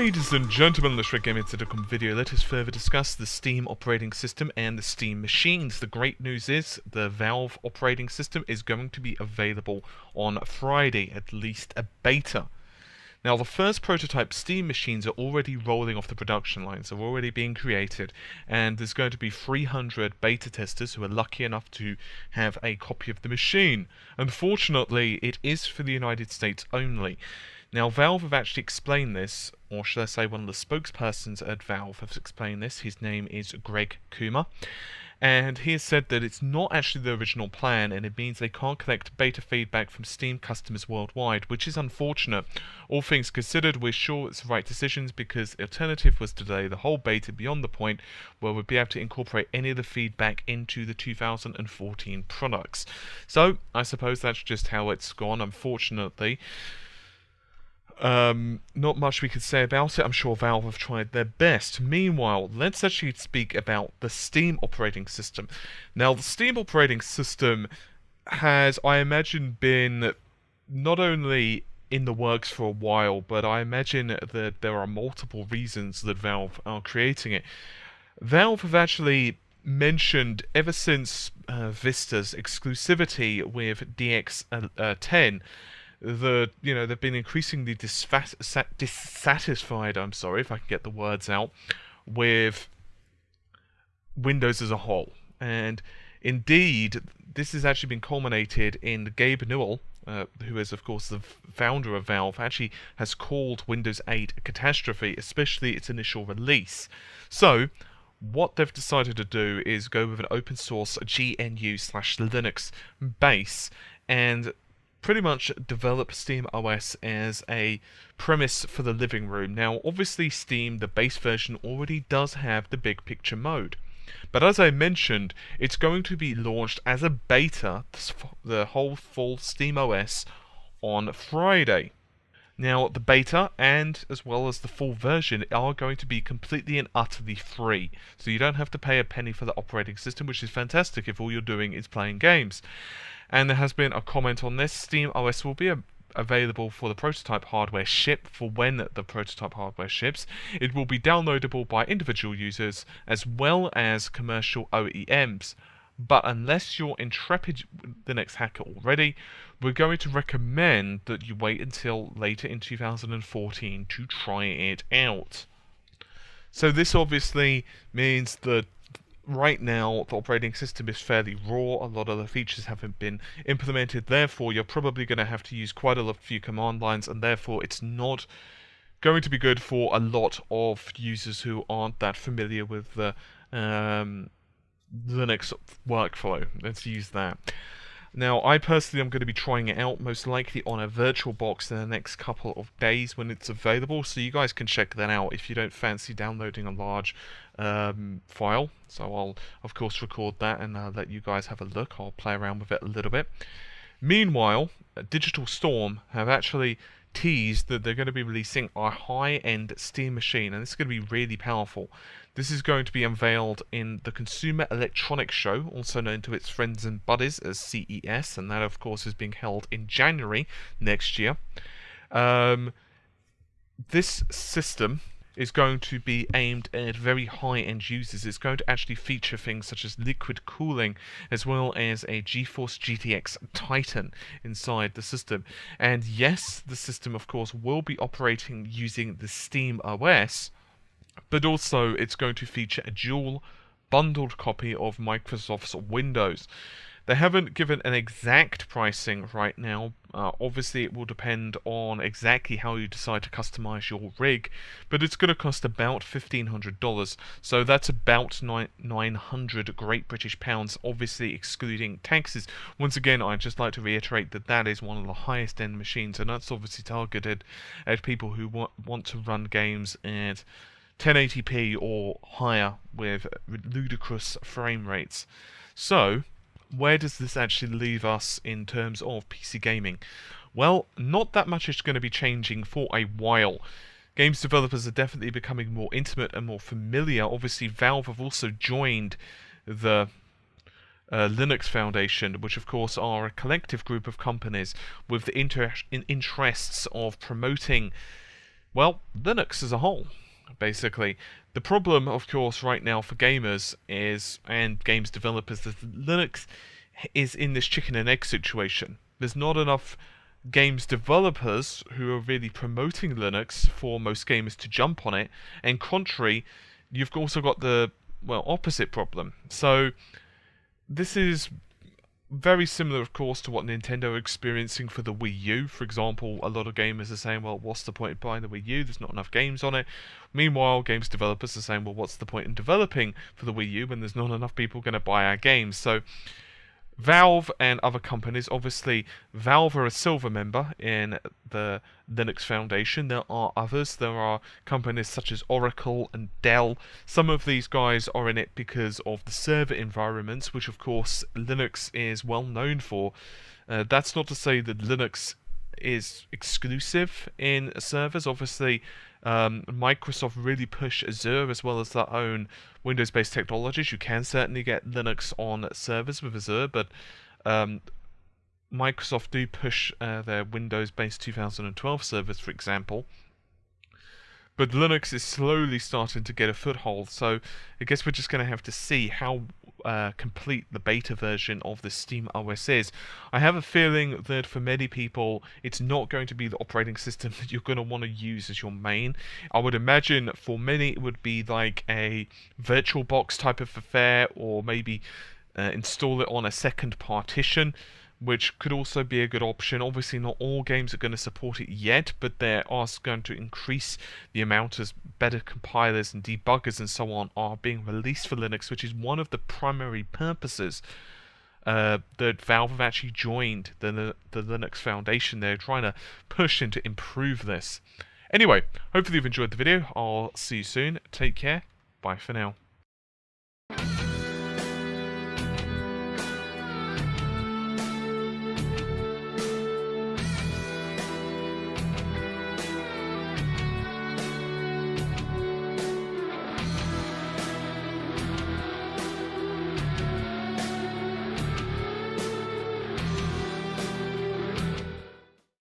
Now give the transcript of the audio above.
Ladies and gentlemen, let's game into the video. Let us further discuss the Steam operating system and the Steam machines. The great news is the Valve operating system is going to be available on Friday, at least a beta. Now, the first prototype Steam machines are already rolling off the production lines, they're already being created, and there's going to be 300 beta testers who are lucky enough to have a copy of the machine. Unfortunately, it is for the United States only. Now, Valve have actually explained this, or should I say one of the spokespersons at Valve has explained this. His name is Greg Kuma, and he has said that it's not actually the original plan, and it means they can't collect beta feedback from Steam customers worldwide, which is unfortunate. All things considered, we're sure it's the right decisions, because the alternative was to delay the whole beta beyond the point where we'd be able to incorporate any of the feedback into the 2014 products. So, I suppose that's just how it's gone, unfortunately. Not much we could say about it. I'm sure Valve have tried their best. Meanwhile, let's actually speak about the Steam operating system. Now, the Steam operating system has, I imagine, been not only in the works for a while, but I imagine that there are multiple reasons that Valve are creating it. Valve have actually mentioned ever since Vista's exclusivity with DX10 that, you know, they've been increasingly dissatisfied, I'm sorry if I can get the words out, with Windows as a whole. And indeed, this has actually been culminated in Gabe Newell, who is, of course, the founder of Valve, actually has called Windows 8 a catastrophe, especially its initial release. So, what they've decided to do is go with an open source GNU/Linux base and pretty much develop Steam OS as a premise for the living room. Now, obviously Steam, the base version, already does have the big picture mode. But as I mentioned, it's going to be launched as a beta, the whole full Steam OS, on Friday. Now, the beta, and as well as the full version, are going to be completely and utterly free. So you don't have to pay a penny for the operating system, which is fantastic if all you're doing is playing games. And there has been a comment on this. Steam OS will be available for the prototype hardware ship for when the prototype hardware ships. It will be downloadable by individual users as well as commercial OEMs. But unless you're intrepid Linux hacker already, we're going to recommend that you wait until later in 2014 to try it out. So this obviously means that right now, the operating system is fairly raw. A lot of the features haven't been implemented. Therefore, you're probably going to have to use quite a few command lines, and therefore it's not going to be good for a lot of users who aren't that familiar with the Linux workflow. Let's use that. Now, I personally am going to be trying it out, most likely on a virtual box in the next couple of days when it's available, so you guys can check that out if you don't fancy downloading a large file. So I'll, of course, record that and let you guys have a look. I'll play around with it a little bit. Meanwhile, Digital Storm have actually teased that they're going to be releasing a high-end Steam machine, and this is going to be really powerful. This is going to be unveiled in the Consumer Electronics Show, also known to its friends and buddies as CES, and that, of course, is being held in January next year. This system is going to be aimed at very high-end users. It's going to actually feature things such as liquid cooling, as well as a GeForce GTX Titan inside the system. And yes, the system, of course, will be operating using the Steam OS, but also it's going to feature a dual bundled copy of Microsoft's Windows. They haven't given an exact pricing right now. Obviously, it will depend on exactly how you decide to customize your rig, but it's going to cost about $1,500. So that's about 900 Great British pounds, obviously excluding taxes. Once again, I'd just like to reiterate that that is one of the highest end machines, and that's obviously targeted at people who want to run games at 1080p or higher with ludicrous frame rates. So, where does this actually leave us in terms of PC gaming? Well, not that much is going to be changing for a while. Games developers are definitely becoming more intimate and more familiar. Obviously, Valve have also joined the Linux Foundation, which of course are a collective group of companies with the interests of promoting Well, Linux as a whole, basically. The problem, of course, right now for gamers is, and games developers, is that Linux is in this chicken and egg situation. There's not enough games developers who are really promoting Linux for most gamers to jump on it, and contrary, you've also got the, well, opposite problem. So this is very similar, of course, to what Nintendo are experiencing for the Wii U. For example, a lot of gamers are saying, well, what's the point of buying the Wii U? There's not enough games on it. Meanwhile, games developers are saying, well, what's the point in developing for the Wii U when there's not enough people going to buy our games? So Valve and other companies, obviously Valve are a silver member in the Linux Foundation. There are others. There are companies such as Oracle and Dell. Some of these guys are in it because of the server environments, which of course Linux is well known for. That's not to say that Linux is exclusive in servers. Obviously, Microsoft really push Azure as well as their own Windows-based technologies. You can certainly get Linux on servers with Azure, but Microsoft do push their Windows-based 2012 servers, for example. But Linux is slowly starting to get a foothold, so I guess we're just going to have to see how complete the beta version of the Steam OS is. I have a feeling that for many people, it's not going to be the operating system that you're going to want to use as your main. I would imagine for many it would be like a VirtualBox type of affair, or maybe install it on a second partition, which could also be a good option. Obviously not all games are going to support it yet, but they are going to increase the amount as better compilers and debuggers and so on are being released for Linux, which is one of the primary purposes that Valve have actually joined the Linux Foundation. They're trying to push and to improve this. Anyway, hopefully you've enjoyed the video. I'll see you soon. Take care. Bye for now.